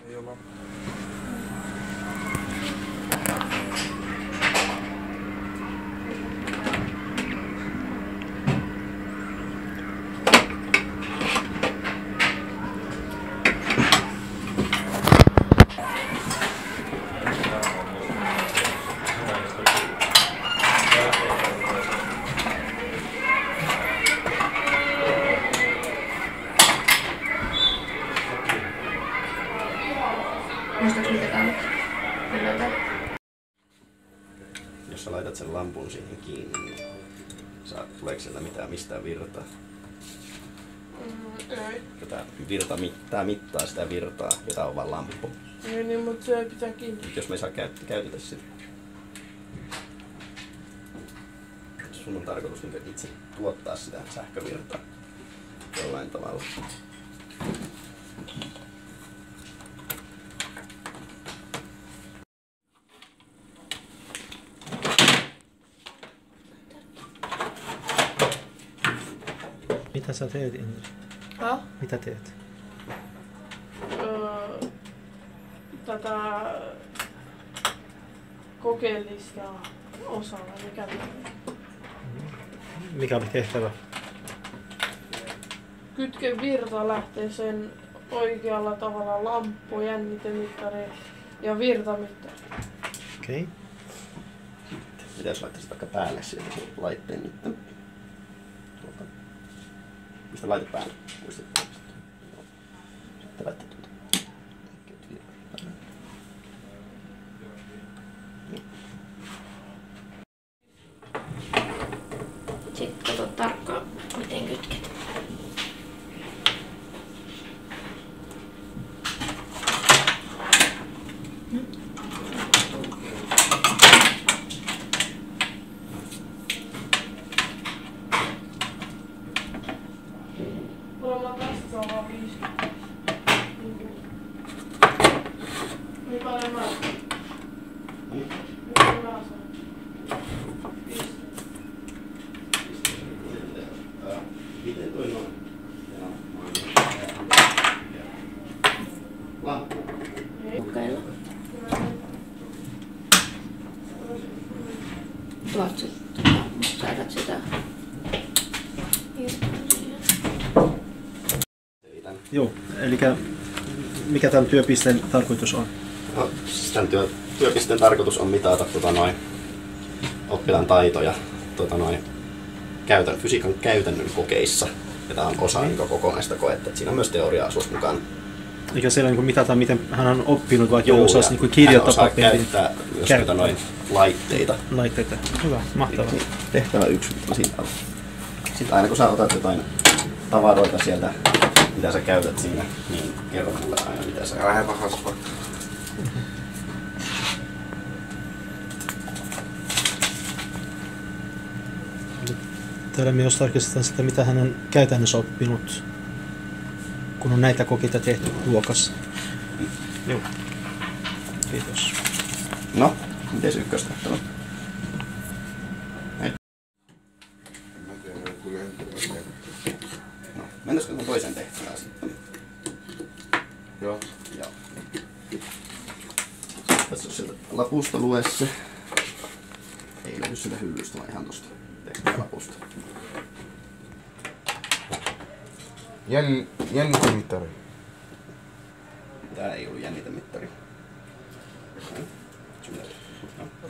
Ei olla. Muistaaks mitä täällä? Jos sä laitat sen lampun siihen kiinni, niin tuleeko sieltä mistään virtaa? Ei. Tää mittaa sitä virtaa, jota on vaan lamppu. Ei niin, mutta se pitää kiinni. Jos me ei saa käytetä sitä. Sun on tarkoitus itse tuottaa sitä sähkövirtaa jollain tavalla. Mitä sä teet, Indri? Mitä teet? Tätä kokeellista osaa, mikä Mikä oli tehtävä? kytke virta lähteeseen oikealla tavalla lamppu, jännitemittari ja virtamittari. Okei. Mitä jos laittaisit vaikka päälle sieltä laitteen mitta? Mistä laite päälle? Muistatko? Sitten laittaa tuota. Sitten kato tarkkaan, miten kytket. Mulla tästä saa vaan 50. Niin paljon mä. Niin paljon mä saan. 50. Miten toi noin? Lamppu. Kokeilla. Tuot sitten, saatat sitä irtoa siihen. Joo, eli mikä tämän työpisteen tarkoitus on? No, siis tämän työpisteen tarkoitus on mitata oppilaan taitoja fysiikan käytännön kokeissa. Ja tämä on osa kokonaista koetta. Siinä on myös teoria-osuus mukana. Eikä siellä niin mitataan, miten hän on oppinut, vaikka ei osaisi niin kirjoittaa paperiin. Käyttää myös laitteita. Laitteita. Hyvä, mahtavaa. Tehtävä 1 on siinä. Sitten aina kun sä otat jotain tavaroita sieltä, mitä sä käytät siinä, niin kerro mulle aina mitä sä... Ja lähdetään hasvaa. Täällä myös tarkistetaan sitä, mitä hän on käytännössä oppinut, kun on näitä kokeita tehty luokassa. Joo. Kiitos. No, miten ykköstehtävä? Mä tiedän, että tulee ensimmäinen. No, mennäisikö toisen tehtävään sitten? Joo. Joo. Tässä on sieltä lapusta lue se. Ei löydy sitä hyllystä, vaan ihan tosta tehtävälapusta. Jännitemittari. Tää ei ollut jännitemittari.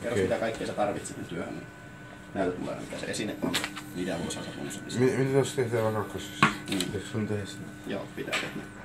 Kerro mitä kaikkea sä tarvitset työhön, niin näytät mulle mikä se esine on videovuosassa. Mitä tuossa tehtävä kakkosessa? Eikö sun tehdä sitä? Joo, pitää tehdä.